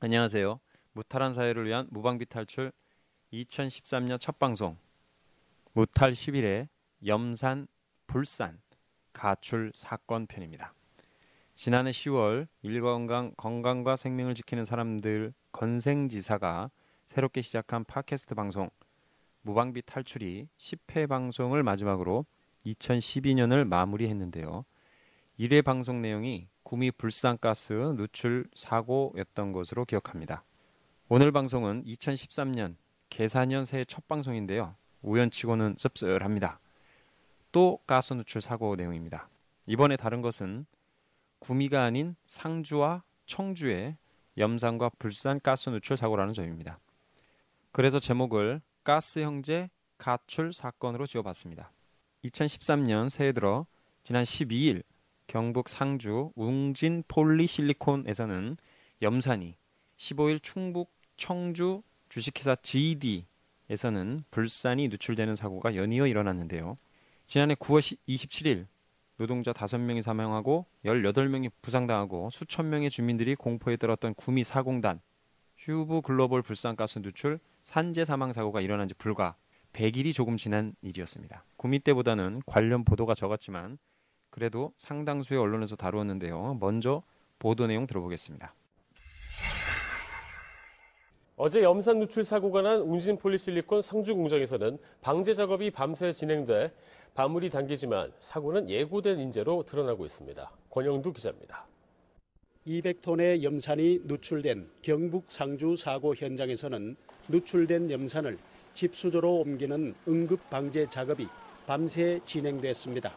안녕하세요. 무탈한 사회를 위한 무방비 탈출 2013년 첫 방송 무탈 10일의 염산 불산 가출 사건 편입니다. 지난해 10월 일건강 건강과 생명을 지키는 사람들 건생지사가 새롭게 시작한 팟캐스트 방송 무방비 탈출이 10회 방송을 마지막으로 2012년을 마무리했는데요. 1회 방송 내용이 구미 불산가스 누출 사고였던 것으로 기억합니다. 오늘 방송은 2013년 계사년 새해 첫 방송인데요. 우연치고는 씁쓸합니다. 또 가스 누출 사고 내용입니다. 이번에 다른 것은 구미가 아닌 상주와 청주의 염산과 불산 가스 누출 사고라는 점입니다. 그래서 제목을 가스 형제 가출 사건으로 지어봤습니다. 2013년 새해 들어 지난 12일 경북 상주 웅진 폴리실리콘에서는 염산이, 15일 충북 청주 주식회사 GD에서는 불산이 누출되는 사고가 연이어 일어났는데요. 지난해 9월 27일 노동자 5명이 사망하고 18명이 부상당하고 수천 명의 주민들이 공포에 떨었던 구미 사공단 휴브 글로벌 불산가스 누출 산재 사망 사고가 일어난 지 불과 100일이 조금 지난 일이었습니다. 구미 때보다는 관련 보도가 적었지만 그래도 상당수의 언론에서 다루었는데요. 먼저 보도 내용 들어보겠습니다. 어제 염산 누출 사고가 난 웅진 폴리실리콘 상주 공장에서는 방제 작업이 밤새 진행돼 바물이 당기지만 사고는 예고된 인재로 드러나고 있습니다. 권영두 기자입니다. 200톤의 염산이 누출된 경북 상주 사고 현장에서는 누출된 염산을 집수조로 옮기는 응급 방제 작업이 밤새 진행됐습니다.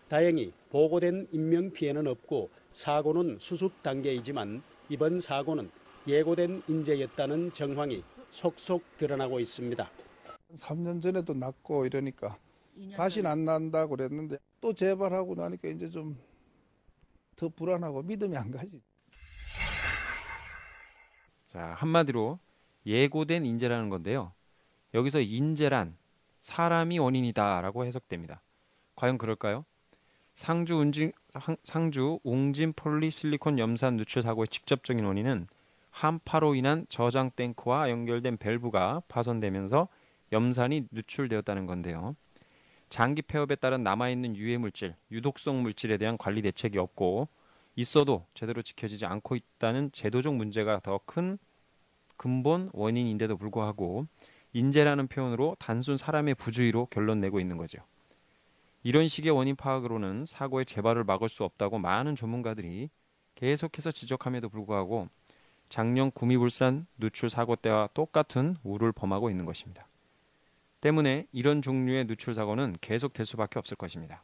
다행히 보고된 인명피해는 없고 사고는 수습 단계이지만 이번 사고는 예고된 인재였다는 정황이 속속 드러나고 있습니다. 3년 전에도 났고 이러니까 다시는 안 난다고 그랬는데 또 재발하고 나니까 이제 좀 더 불안하고 믿음이 안 가지. 자, 한마디로 예고된 인재라는 건데요. 여기서 인재란 사람이 원인이다라고 해석됩니다. 과연 그럴까요? 상주 웅진 폴리실리콘 염산 누출 사고의 직접적인 원인은 한파로 인한 저장 탱크와 연결된 밸브가 파손되면서 염산이 누출되었다는 건데요. 장기 폐업에 따른 남아있는 유해 물질, 유독성 물질에 대한 관리 대책이 없고 있어도 제대로 지켜지지 않고 있다는 제도적 문제가 더 큰 근본 원인인데도 불구하고 인재라는 표현으로 단순 사람의 부주의로 결론 내고 있는 거죠. 이런 식의 원인 파악으로는 사고의 재발을 막을 수 없다고 많은 전문가들이 계속해서 지적함에도 불구하고 작년 구미불산 누출 사고 때와 똑같은 우를 범하고 있는 것입니다. 때문에 이런 종류의 누출 사고는 계속될 수밖에 없을 것입니다.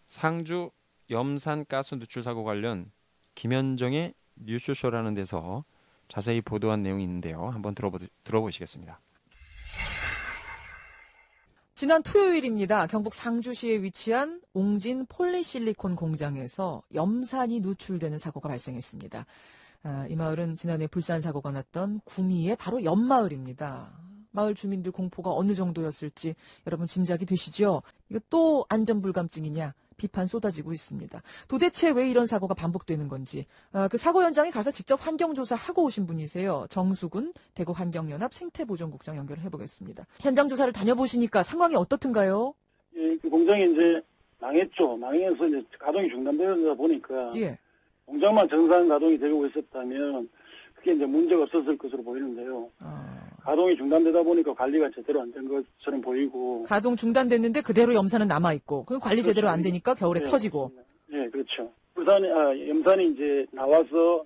상주 염산 가스 누출 사고 관련 김현정의 뉴스쇼라는 데서 자세히 보도한 내용이 있는데요. 한번 들어보시겠습니다. 지난 토요일입니다. 경북 상주시에 위치한 웅진 폴리실리콘 공장에서 염산이 누출되는 사고가 발생했습니다. 이 마을은 지난해 불산 사고가 났던 구미의 바로 옆마을입니다. 마을 주민들 공포가 어느 정도였을지 여러분 짐작이 되시죠? 이거 또 안전불감증이냐? 비판 쏟아지고 있습니다. 도대체 왜 이런 사고가 반복되는 건지 그 사고 현장에 가서 직접 환경조사하고 오신 분이세요. 정수근 대구환경연합 생태보전국장 연결을 해보겠습니다. 현장 조사를 다녀보시니까 상황이 어떻든가요? 예, 그 공장이 이제 망했죠. 망해서 이제 가동이 중단되다 보니까 예. 공장만 정상 가동이 되고 있었다면 그게 이제 문제가 없었을 것으로 보이는데요. 가동이 중단되다 보니까 관리가 제대로 안 된 것처럼 보이고. 가동 중단됐는데 그대로 염산은 남아있고, 그 관리 제대로 안 되니까 겨울에 터지고. 네, 그렇죠. 염산이 이제 나와서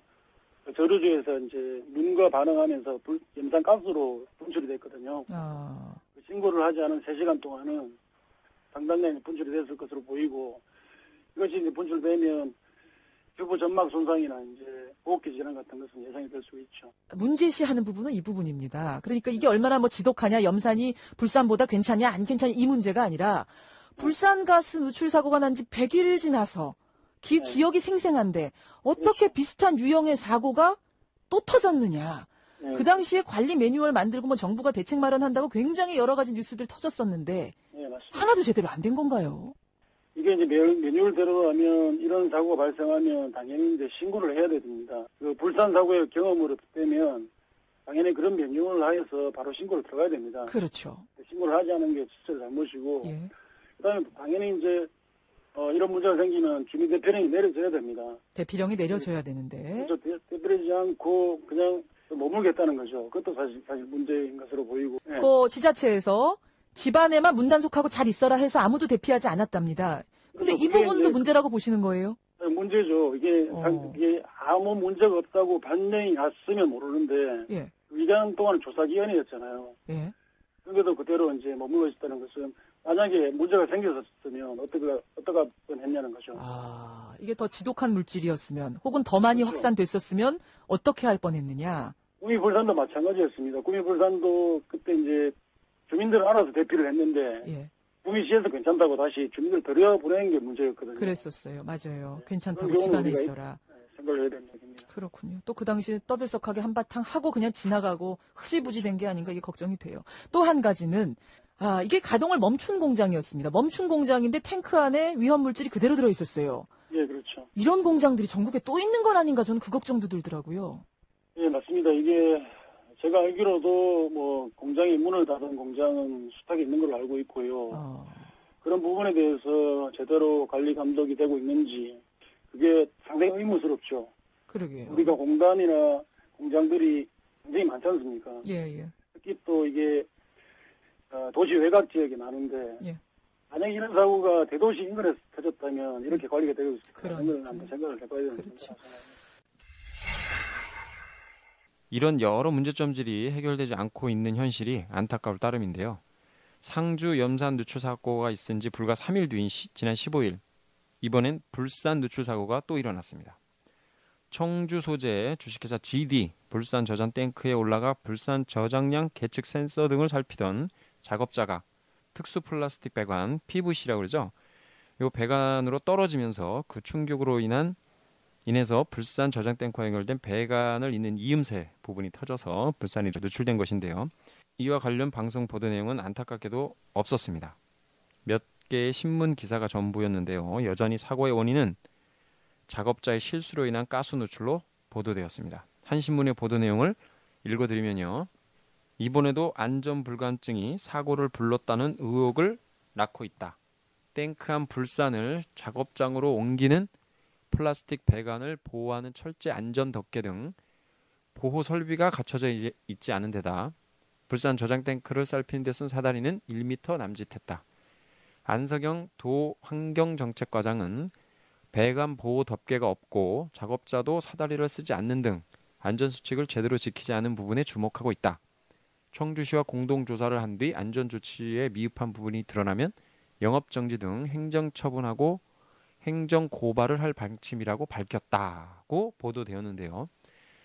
저류주에서 이제 눈과 반응하면서 염산 가스로 분출이 됐거든요. 신고를 하지 않은 3시간 동안은 상당량이 분출이 됐을 것으로 보이고, 이것이 이제 분출되면 주부 점막 손상이나 이제 호흡기 질환 같은 것은 예상이 될 수 있죠. 문제시하는 부분은 이 부분입니다. 그러니까 이게 얼마나 지독하냐, 염산이 불산보다 괜찮냐, 안 괜찮냐 이 문제가 아니라 불산가스 누출 사고가 난 지 100일 지나서 기억이 생생한데 어떻게 비슷한 유형의 사고가 또 터졌느냐. 네. 그 당시에 관리 매뉴얼 만들고 정부가 대책 마련한다고 굉장히 여러 가지 뉴스들 터졌었는데 네, 맞습니다. 하나도 제대로 안 된 건가요? 이게 이게 이제 매뉴얼대로라면 이런 사고가 발생하면 당연히 이제 신고를 해야 됩니다. 그 불산 사고의 경험으로 빼면 당연히 그런 매뉴얼을 하여서 바로 신고를 들어가야 됩니다. 그렇죠. 신고를 하지 않은 게 진짜 잘못이고, 예. 그다음에 당연히 이제 이런 문제가 생기면 주민 대피령이 내려져야 됩니다. 대피령이 내려져야 되는데. 그렇죠. 대피하지 않고 그냥 머물겠다는 거죠. 그것도 사실 문제인 것으로 보이고. 네. 그 지자체에서 집안에만 문 단속하고 잘 있어라 해서 아무도 대피하지 않았답니다. 근데 이 부분도 문제라고 보시는 거예요? 문제죠. 이게 아무 문제가 없다고 반영이 났으면 모르는데 예. 2년 동안 조사기간이었잖아요. 예. 그런데도 그대로 이제 머물러 있다는 것은 만약에 문제가 생겼었으면 어떻게 했냐는 거죠. 아, 이게 더 지독한 물질이었으면 혹은 더 많이 그렇죠. 확산됐었으면 어떻게 할 뻔했느냐? 구미불산도 마찬가지였습니다. 구미불산도 그때 이제 주민들은 알아서 대피를 했는데 예. 구미시에서 괜찮다고 다시 주민들 들여보내는 게 문제였거든요. 그랬었어요. 맞아요. 괜찮다고 그런 집안에 경우는 있어라. 생각을 해야 되는 얘기입니다. 그렇군요. 또 그 당시에 떠들썩하게 한바탕 하고 그냥 지나가고 흐지부지 된 게 아닌가 이게 걱정이 돼요. 또 한 가지는 이게 가동을 멈춘 공장이었습니다. 멈춘 공장인데 탱크 안에 위험 물질이 그대로 들어 있었어요. 예, 그렇죠. 이런 공장들이 전국에 또 있는 건 아닌가 저는 그 걱정도 들더라고요. 예, 맞습니다. 이게 제가 알기로도 뭐 공장이 문을 닫은 공장은 수탁이 있는 걸로 알고 있고요. 그런 부분에 대해서 제대로 관리 감독이 되고 있는지 그게 상당히 의문스럽죠. 그러게요. 우리가 공단이나 공장들이 굉장히 많지 않습니까? 예, 예. 특히 또 이게 도시 외곽 지역이 많은데 예. 만약 이런 사고가 대도시 인근에서 터졌다면 이렇게 관리가 되고 있을까? 그러니까요. 이걸 한번 생각을 해봐야 되는 그렇죠. 겁니다. 이런 여러 문제점들이 해결되지 않고 있는 현실이 안타까울 따름인데요. 상주 염산 누출 사고가 있은 지 불과 3일 뒤인 지난 15일 이번엔 불산 누출 사고가 또 일어났습니다. 청주 소재의 주식회사 GD 불산 저장 탱크에 올라가 불산 저장량 계측 센서 등을 살피던 작업자가 특수 플라스틱 배관 PVC라고 그러죠. 이 배관으로 떨어지면서 그 충격으로 인해서 불산 저장 탱크와 연결된 배관을 잇는 이음새 부분이 터져서 불산이 누출된 것인데요. 이와 관련 방송 보도 내용은 안타깝게도 없었습니다. 몇 개의 신문 기사가 전부였는데요. 여전히 사고의 원인은 작업자의 실수로 인한 가스 누출로 보도되었습니다. 한 신문의 보도 내용을 읽어드리면요. 이번에도 안전불감증이 사고를 불렀다는 의혹을 낳고 있다. 탱크 안 불산을 작업장으로 옮기는 플라스틱 배관을 보호하는 철제 안전 덮개 등 보호 설비가 갖춰져 있지 않은 데다 불산 저장 탱크를 살피는 데 쓴 사다리는 1m 남짓했다. 안석영 도 환경정책과장은 배관 보호 덮개가 없고 작업자도 사다리를 쓰지 않는 등 안전수칙을 제대로 지키지 않은 부분에 주목하고 있다. 청주시와 공동조사를 한 뒤 안전조치에 미흡한 부분이 드러나면 영업정지 등 행정처분하고 행정고발을 할 방침이라고 밝혔다고 보도되었는데요.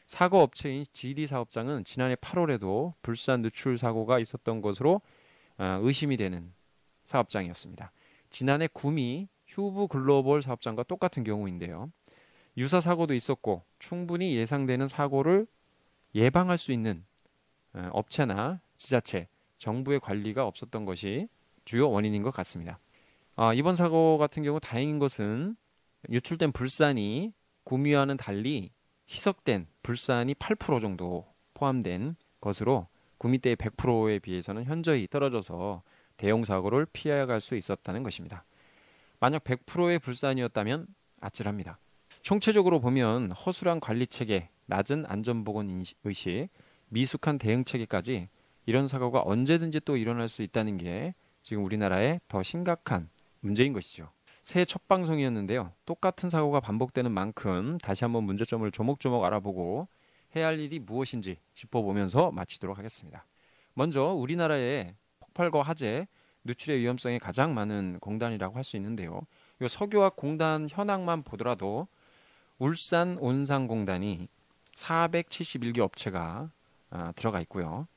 사고업체인 GD 사업장은 지난해 8월에도 불산 누출 사고가 있었던 것으로 의심이 되는 사업장이었습니다. 지난해 구미 휴브 글로벌 사업장과 똑같은 경우인데요. 유사 사고도 있었고 충분히 예상되는 사고를 예방할 수 있는 업체나 지자체, 정부의 관리가 없었던 것이 주요 원인인 것 같습니다. 이번 사고 같은 경우 다행인 것은 유출된 불산이 구미와는 달리 희석된 불산이 8% 정도 포함된 것으로 구미 때의 100%에 비해서는 현저히 떨어져서 대형 사고를 피해갈 수 있었다는 것입니다. 만약 100%의 불산이었다면 아찔합니다. 총체적으로 보면 허술한 관리체계, 낮은 안전보건의식, 미숙한 대응체계까지 이런 사고가 언제든지 또 일어날 수 있다는 게 지금 우리나라의 더 심각한 문제인 것이죠. 새해 첫 방송이었는데요. 똑같은 사고가 반복되는 만큼 다시 한번 문제점을 조목조목 알아보고 해야 할 일이 무엇인지 짚어보면서 마치도록 하겠습니다. 먼저 우리나라의 폭발과 화재, 누출의 위험성이 가장 많은 공단이라고 할 수 있는데요. 이 석유화학 공단 현황만 보더라도 울산 온산공단이 471개 업체가 들어가 있고요.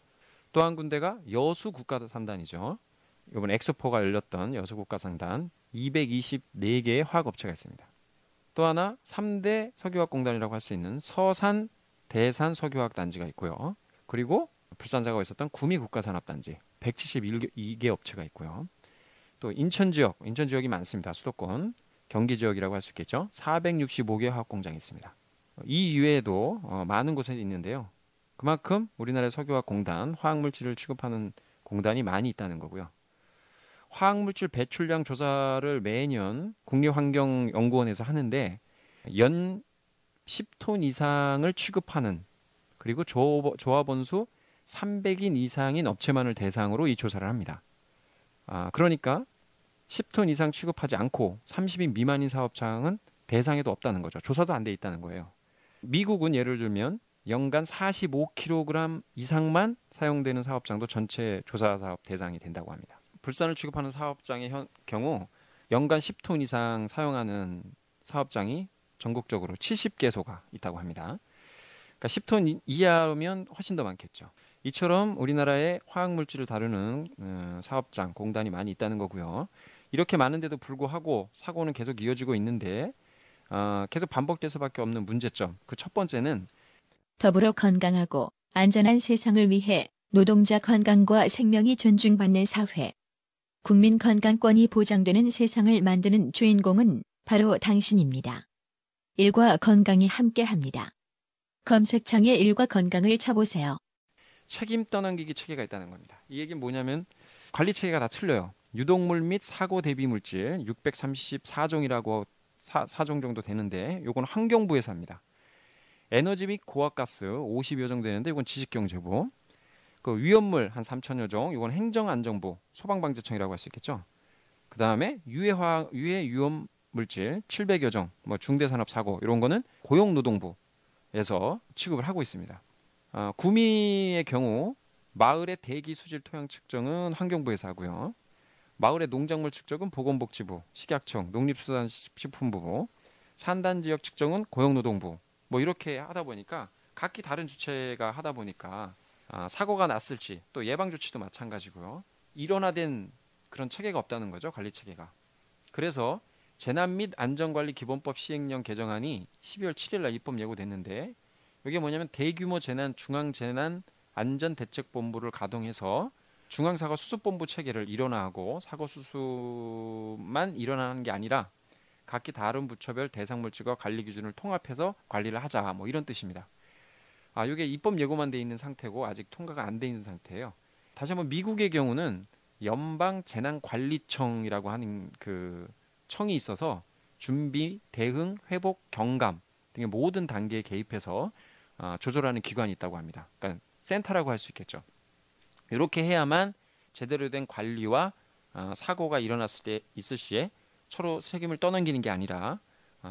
또 한 군데가 여수국가산단이죠. 이번 엑스포가 열렸던 여수국가산단 224개의 화학업체가 있습니다. 또 하나 3대 석유화학공단이라고 할 수 있는 서산 대산 석유화학단지가 있고요. 그리고 불산사고가 있었던 구미국가산업단지 172개 업체가 있고요. 또 인천 지역이 많습니다. 수도권, 경기 지역이라고 할 수 있겠죠. 465개 화학 공장이 있습니다. 이 이외에도 많은 곳에 있는데요. 그만큼 우리나라의 석유화공단, 화학물질을 취급하는 공단이 많이 있다는 거고요. 화학물질 배출량 조사를 매년 국립환경연구원에서 하는데 연 10톤 이상을 취급하는, 그리고 조합원수 300인 이상인 업체만을 대상으로 이 조사를 합니다. 그러니까 10톤 이상 취급하지 않고 30인 미만인 사업장은 대상에도 없다는 거죠. 조사도 안 돼 있다는 거예요. 미국은 예를 들면 연간 45kg 이상만 사용되는 사업장도 전체 조사 사업 대상이 된다고 합니다. 불산을 취급하는 사업장의 경우 연간 10톤 이상 사용하는 사업장이 전국적으로 70개소가 있다고 합니다. 그러니까 10톤 이하면 훨씬 더 많겠죠. 이처럼 우리나라에 화학물질을 다루는 사업장, 공단이 많이 있다는 거고요. 이렇게 많은데도 불구하고 사고는 계속 이어지고 있는데 계속 반복될 수밖에 없는 문제점. 그 첫 번째는 더불어 건강하고 안전한 세상을 위해 노동자 건강과 생명이 존중받는 사회, 국민 건강권이 보장되는 세상을 만드는 주인공은 바로 당신입니다. 일과 건강이 함께합니다. 검색창에 일과 건강을 쳐보세요. 책임 떠넘기기 체계가 있다는 겁니다. 이 얘기는 뭐냐면 관리 체계가 다 틀려요. 유독물 및 사고 대비 물질 634종이라고 4종 정도 되는데 이건 환경부에서 합니다. 에너지 및 고압가스 50여 종 되는데 이건 지식경제부. 그 위험물 한 3천여 종, 이건 행정안전부, 소방방재청이라고 할 수 있겠죠. 그 다음에 유해 위험 물질 700여 종, 뭐 중대산업사고 이런 거는 고용노동부에서 취급을 하고 있습니다. 구미의 경우 마을의 대기 수질 토양 측정은 환경부에서 하고요. 마을의 농작물 측정은 보건복지부, 식약청, 농립수산식품부, 산단지역 측정은 고용노동부. 뭐 이렇게 하다 보니까 각기 다른 주체가 하다 보니까 사고가 났을지 또 예방 조치도 마찬가지고요. 일원화된 그런 체계가 없다는 거죠. 관리 체계가. 그래서 재난 및 안전관리 기본법 시행령 개정안이 12월 7일 날 입법 예고됐는데 이게 뭐냐면 대규모 재난 중앙재난 안전대책본부를 가동해서 중앙사고 수습본부 체계를 일원화하고 사고 수습만 일원화하는 게 아니라 각기 다른 부처별 대상물질과 관리 기준을 통합해서 관리를 하자, 뭐 이런 뜻입니다. 이게 입법 예고만 돼 있는 상태고 아직 통과가 안 돼 있는 상태예요. 다시 한번 미국의 경우는 연방재난관리청이라고 하는 그 청이 있어서 준비, 대응, 회복, 경감 등의 모든 단계에 개입해서 조절하는 기관이 있다고 합니다. 그러니까 센터라고 할 수 있겠죠. 이렇게 해야만 제대로 된 관리와 사고가 있을 시에 서로 책임을 떠넘기는 게 아니라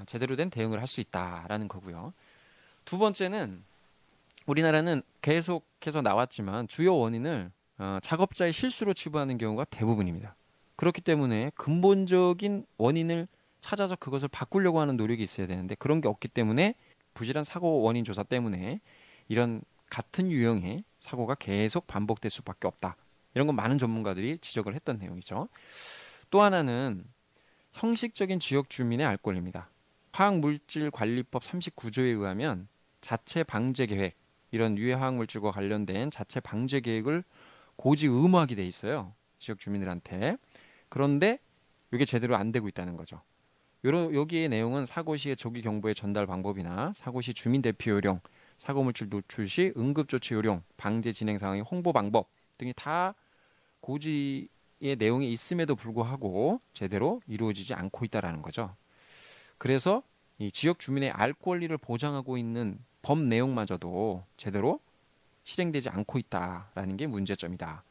제대로 된 대응을 할 수 있다라는 거고요. 두 번째는 우리나라는 계속해서 나왔지만 주요 원인을 작업자의 실수로 치부하는 경우가 대부분입니다. 그렇기 때문에 근본적인 원인을 찾아서 그것을 바꾸려고 하는 노력이 있어야 되는데 그런 게 없기 때문에 부실한 사고 원인 조사 때문에 이런 같은 유형의 사고가 계속 반복될 수밖에 없다. 이런 건 많은 전문가들이 지적을 했던 내용이죠. 또 하나는 형식적인 지역 주민의 알 권리입니다. 화학물질관리법 39조에 의하면 자체 방제 계획, 이런 유해 화학물질과 관련된 자체 방제 계획을 고지 의무하게 돼 있어요. 지역 주민들한테. 그런데 이게 제대로 안 되고 있다는 거죠. 여기의 내용은 사고 시의 조기 경보의 전달 방법이나 사고 시 주민 대피 요령, 사고물질 노출 시 응급조치 요령, 방제 진행 상황의 홍보 방법 등이 다 고지의 내용이 있음에도 불구하고 제대로 이루어지지 않고 있다는 거죠. 그래서 이 지역 주민의 알 권리를 보장하고 있는 법 내용마저도 제대로 실행되지 않고 있다라는 게 문제점이다.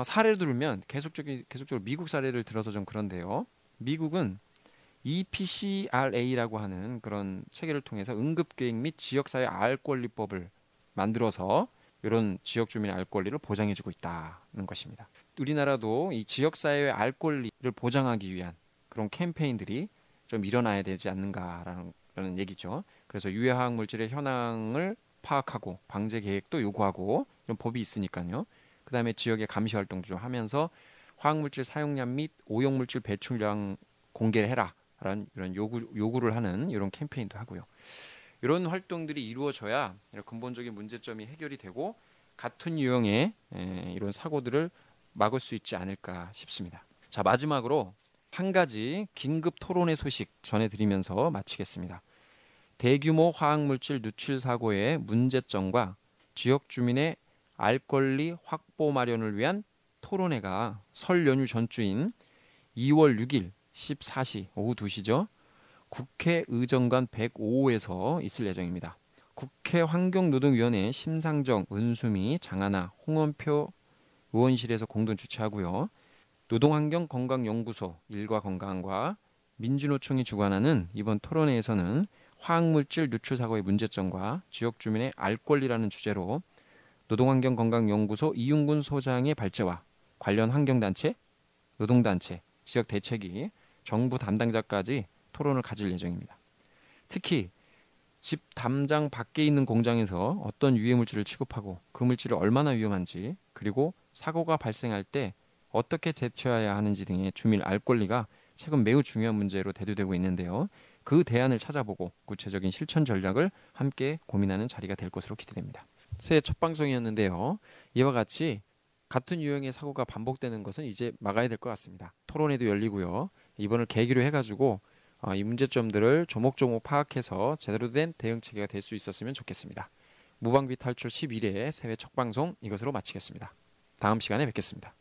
사례를 들면 계속적으로 미국 사례를 들어서 좀 그런데요. 미국은 EPCRA라고 하는 그런 체계를 통해서 응급계획 및 지역사회 알권리법을 만들어서 이런 지역 주민의 알 권리를 보장해주고 있다는 것입니다. 우리나라도 이 지역사회의 알 권리를 보장하기 위한 그런 캠페인들이 좀 일어나야 되지 않는가라는 얘기죠. 그래서 유해 화학 물질의 현황을 파악하고 방제 계획도 요구하고 이런 법이 있으니까요. 그 다음에 지역의 감시 활동도 좀 하면서 화학물질 사용량 및 오염물질 배출량 공개를 해라라는 이런 요구를 하는 이런 캠페인도 하고요. 이런 활동들이 이루어져야 이런 근본적인 문제점이 해결이 되고 같은 유형의 이런 사고들을 막을 수 있지 않을까 싶습니다. 자, 마지막으로 한 가지 긴급 토론회 소식 전해드리면서 마치겠습니다. 대규모 화학물질 누출 사고의 문제점과 지역 주민의 알 권리 확보 마련을 위한 토론회가 설 연휴 전주인 2월 6일 14시 오후 2시죠. 국회 의정관 105호에서 있을 예정입니다. 국회 환경노동위원회 심상정, 은수미, 장하나, 홍원표 의원실에서 공동 주최하고요. 노동환경건강연구소 일과건강과 민주노총이 주관하는 이번 토론회에서는 화학물질 누출 사고의 문제점과 지역 주민의 알 권리라는 주제로 노동환경건강연구소 이윤군 소장의 발제와 관련 환경단체, 노동단체, 지역 대책위, 정부 담당자까지 토론을 가질 예정입니다. 특히 집 담장 밖에 있는 공장에서 어떤 유해 물질을 취급하고 그 물질이 얼마나 위험한지, 그리고 사고가 발생할 때 어떻게 대처해야 하는지 등의 주민 알 권리가 최근 매우 중요한 문제로 대두되고 있는데요. 그 대안을 찾아보고 구체적인 실천 전략을 함께 고민하는 자리가 될 것으로 기대됩니다. 새해 첫 방송이었는데요. 이와 같이 같은 유형의 사고가 반복되는 것은 이제 막아야 될 것 같습니다. 토론회도 열리고요. 이번을 계기로 해가지고 이 문제점들을 조목조목 파악해서 제대로 된 대응 체계가 될 수 있었으면 좋겠습니다. 무방비 탈출 11회 새해 첫 방송 이것으로 마치겠습니다. 다음 시간에 뵙겠습니다.